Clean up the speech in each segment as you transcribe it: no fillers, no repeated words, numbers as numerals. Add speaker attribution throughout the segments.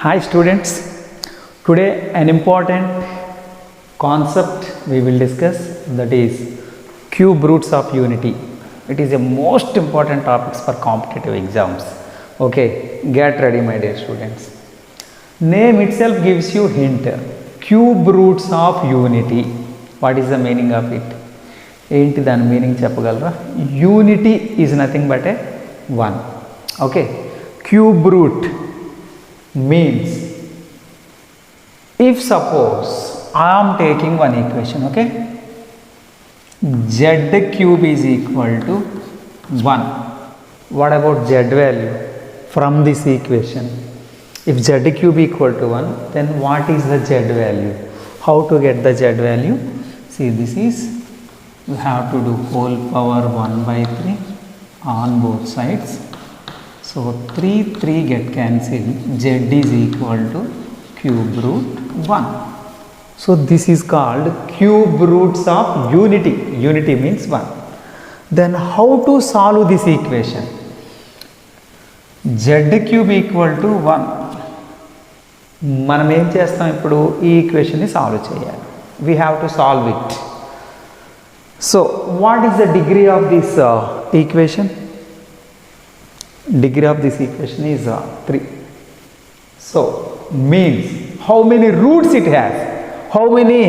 Speaker 1: Hi students, today an important concept we will discuss, that is cube roots of unity. It is a most important topics for competitive exams. Okay, get ready my dear students. Name itself gives you hint. Cube roots of unity. What is the meaning of it? ఏంటి దాని meaning చెప్పగలరా? Unity is nothing but A one. Okay, cube root means if suppose I am taking one equation, okay, z cube is equal to 1. What about z value from this equation? If z cube equal to 1, then what is the z value? How to get the z value? See, this is, you have to do whole power 1 by 3 on both sides. So 3 get cancelled, z is equal to cube root 1. So this is called cube roots of unity. Unity means 1. Then how to solve this equation? Z cube equal to 1. మనం ఏం చేస్తాం ఇప్పుడు? ఈ ఈక్వేషన్ని solve చేయాలి. We have to solve it. So what is the degree of this equation? Degree of this equation is 3. So means how many roots it has, how many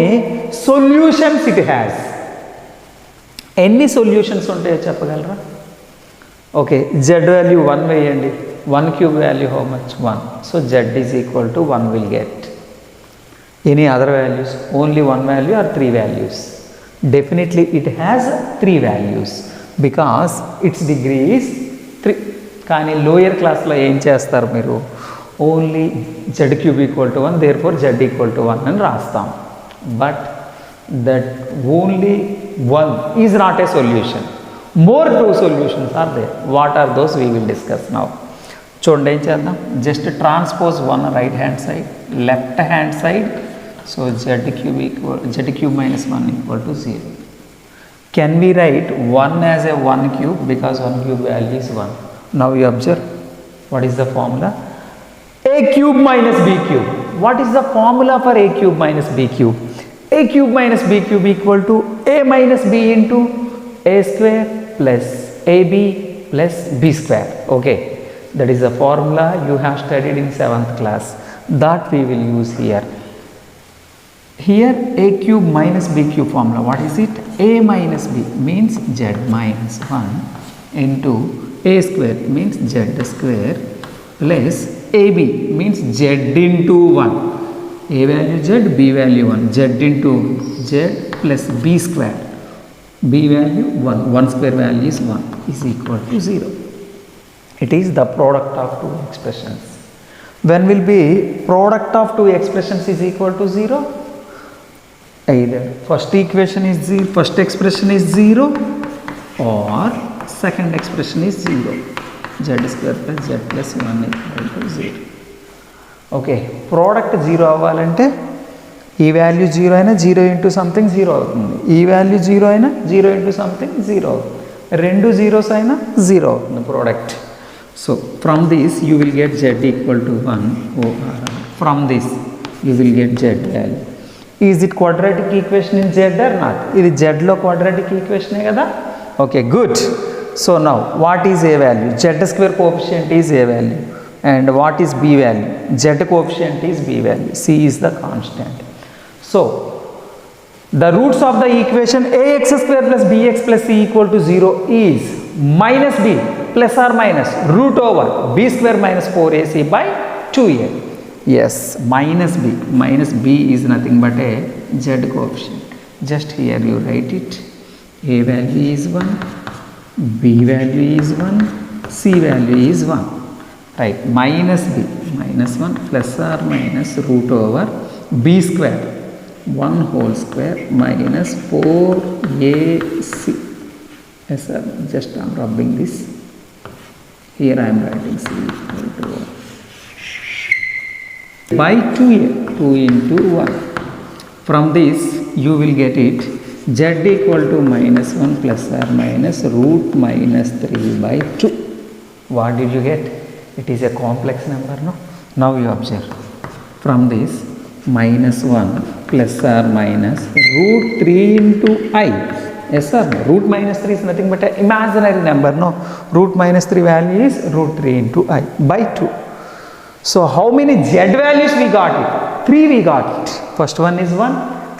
Speaker 1: solutions it has. ఎన్ని solutions ఉంటాయో చెప్పగలరా? Okay, z value 1 వేయండి. 1 cube value how much? 1. So z is equal to 1 will get. Any other values? Only one value or 3 values? Definitely it has 3 values because its degree is 3. కానీ lower క్లాస్లో ఏం చేస్తారు మీరు? Only z cube equal to 1, therefore z equal to 1 అని రాస్తాం. But that only 1 is not a solution. More 2 solutions are there. What are those we will discuss now. చూడండి ఏం చేద్దాం. Just transpose 1 right hand side, left hand side. So z cube minus 1 equal to 0. Can we write 1 as a 1 cube because 1 cube value is 1. Now you observe, what is the formula? A cube minus b cube. What is the formula for a cube minus b cube? A cube minus b cube equal to a minus b into a square plus ab plus b square. Okay, that is the formula you have studied in 7th class. That we will use here. Here a cube minus b cube formula, what is it? A minus b means z minus 1 into a square means z square plus ab means z into 1. A value z, b value 1. Z into z plus b square. B value 1. 1 square value is 1 is equal to 0. It is the product of 2 expressions. When will be product of 2 expressions is equal to 0? Either first equation is 0, first expression is 0 or second expression is 0. Z square plus z plus 1 equal to 0. Okay, product 0 అవ్వాలంటే ఈ value 0 అయినా 0 into something 0 అవుతుంది. ఈ value 0 అయినా 0 into something 0 అవుతుంది. రెండు zeros అయినా 0 అవుతుంది product. So from this you will get z equal to 1 OR. From this you will get z value. Is it quadratic equation in z or not? ఇది z లో quadratic ఈక్వేషనే కదా. Okay, good. So now what is a value? Z square coefficient is a value, and what is b value? Z coefficient is b value. C is the constant. So the roots of the equation ax square plus bx plus c equal to 0 is minus b plus or minus root over b square minus 4ac by 2a. Yes, minus b is nothing but a z coefficient. Just here you write it. A value is 1, b value is 1, c value is 1. Right, minus b minus 1 plus or minus root over b square 1 whole square minus 4ac. Yes sir, just I am rubbing this. Here I am writing c equal to 1 by 2a, 2 into 1. From this you will get it z equal to minus 1 plus or minus root minus 3 by 2. What did you get? It is a complex number, no? Now you observe. from this minus 1 plus or minus root 3 into I. Yes sir, root minus 3 is nothing but an imaginary number, no? Root minus 3 value is root 3 into I by 2. So how many z values we got it? 3 we got it. First one is 1,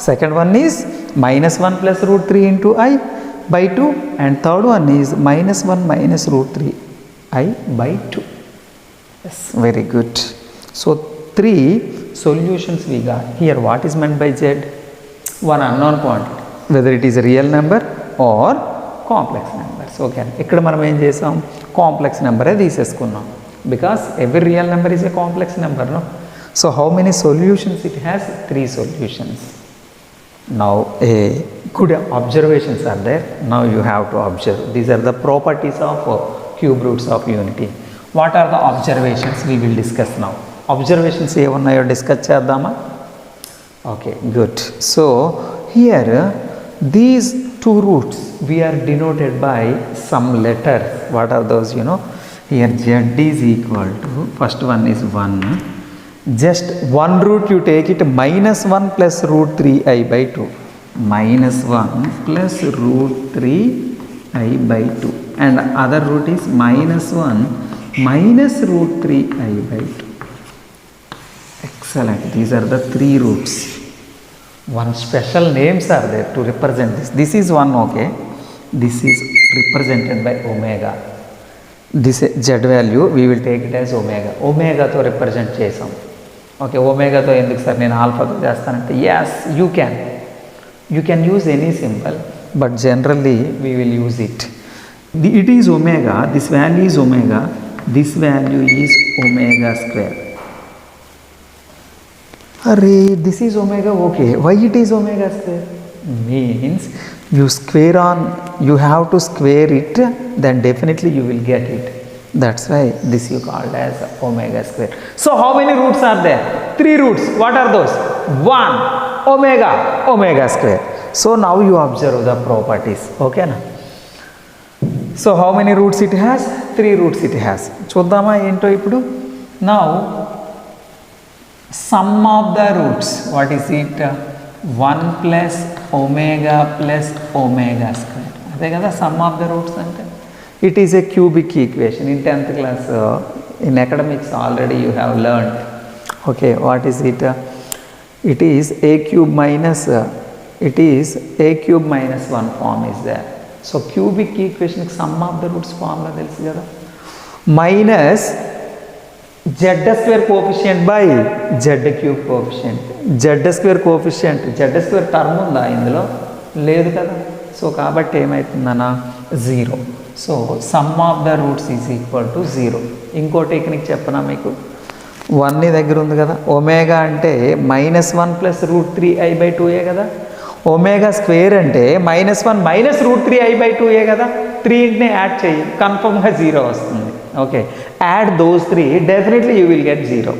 Speaker 1: second one is minus 1 plus root 3 into I by 2, and third one is minus 1 minus root 3 I by 2. Yes, very good. So 3 solutions we got. Here what is meant by z? One unknown quantity, whether it is a real number or complex numbers. Okay, ఇక్కడ మనం ఏం చేసాం, complex నెంబరే తీసేసుకున్నాం, because every real number is a complex number, no? So how many solutions it has? 3 solutions. Now a good observations are there. Now you have to observe. These are the properties of cube roots of unity. What are the observations we will discuss now? Observations ఏమున్నాయో discuss చేద్దామా? Okay, good. So here these 2 roots we are denoted by some letters. What are those? You know, here z is equal to, first one is 1, just one root you take it, minus 1 plus root 3 I by 2, minus 1 plus root 3 I by 2, and other root is minus 1 minus root 3 I by 2. Excellent. These are the 3 roots. One special names are there to represent this. This is 1, okay. This is represented by omega. This z value we will take it as omega. Omega to represent chesam. Okay, omega to enduku sir nenu alpha to chestanante? Yes, you can use any symbol, but generally we will use it. It is omega, this value is omega, this value is omega square. Array, this is omega, okay. Why it is omega square? Means you square on, you have to square it, then definitely you will get it. That's why this you called as omega square. So how many roots are there? 3 roots. What are those? 1 omega square. So now you observe the properties, okay na? So how many roots it has? 3 roots it has. చూద్దామా ఏంటో ఇప్పుడు? Now sum of the roots, what is it? 1 plus omega square. అదే కదా sum of the roots అంటే. It is a cubic equation. In 10th class in academics already you have learned. Okay, what is it? It is a cube minus 1 form is there. So cubic equation sum of the roots formula తెలుసు కదా, minus z square coefficient by z cube coefficient. Z square coefficient, z square term ఉందా ఇందులో? లేదు కదా. So కాబట్టి ఏమవుతుందన్నా 0. So some of the roots is equal to 0. ఇంకో technique చెప్పనా మీకు? 1 ని దగ్గర ఉంది కదా, ఒమేగా అంటే minus 1 plus root 3i by 2a కదా. ఒమేగా స్క్వేర్ అంటే minus 1 minus root 3i by 2a కదా. 3ని యాడ్ చేయి, కన్ఫర్మ్గా 0 వస్తుంది. Okay, add those 3, definitely you will get 0.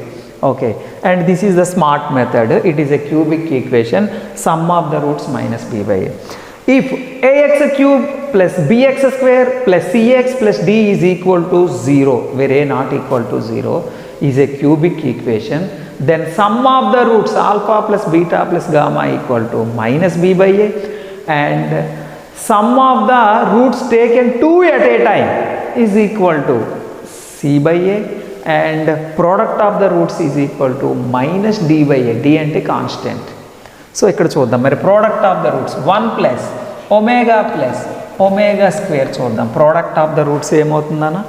Speaker 1: Okay, and this is the smart method. It is a cubic equation, sum of the roots minus b by a. If ax cube plus bx square plus cx plus d is equal to 0, where a not equal to 0 is a cubic equation, then sum of the roots alpha plus beta plus gamma equal to minus b by a, and sum of the roots taken 2 at a time is equal to c by a, and product of the roots is equal to minus d by a. D అంటే constant. So ఇక్కడ చూద్దాం మరి product of the roots 1 plus omega square చూద్దాం. Product of the roots ఏమవుతుందన్న?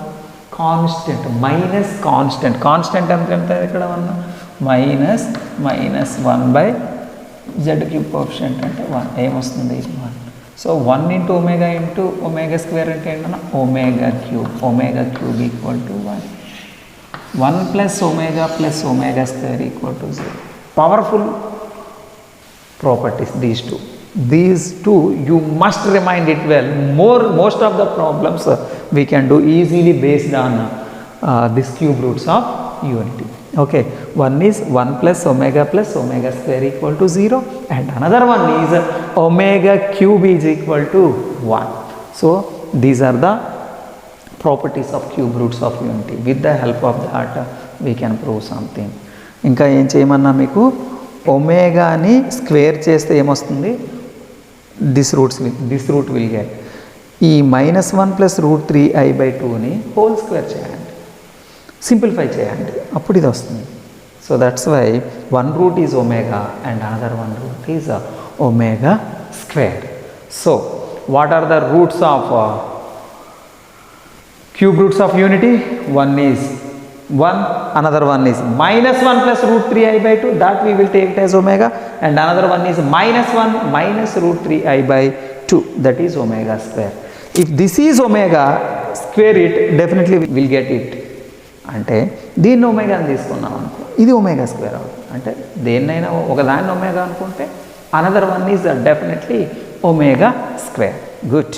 Speaker 1: Constant minus constant. Constant ఎంత ఇక్కడ ఉన్న minus 1 by Z cube coefficient అంటే 1 ఏమొస్తుంది? 1. సో 1 ఇంటూ ఒమేగా స్క్వేర్ అంటే ఏంటన్నా? Omega cube equal to 1. 1 plus omega square equal to 0. Powerful properties, these two you must remind it well. Most of the problems we can do easily based on this cube roots of unity. Okay, one is 1 plus omega square equal to 0, and another one is omega cube is equal to 1. So these are the properties of cube roots of unity. With the help of that we can prove something. ఇంకా ఏం చేయమన్నా మీకు ఒమేగాని square చేస్తే ఏమొస్తుంది, this route will get. ఈ -1 + √3i/2ని whole square చేయండి, simplify చేయండి, అప్పుడు ఇది వస్తుంది. So that's why one root is omega and another one root is omega square. So what are the roots of cube roots of unity? One is 1, another one is -1 + √3i/2, that we will take it as omega, and another one is -1 - √3i/2, that is omega square. If this is omega, square it, definitely we will get it. అంటే దీన్ని omega అని తీసుకున్నాం అనుకో, ఇది omega square అవుతుంది. అంటే దేన్నైనా ఒకదాన్ని ఒమేగా అనుకుంటే another one is definitely omega square. Good.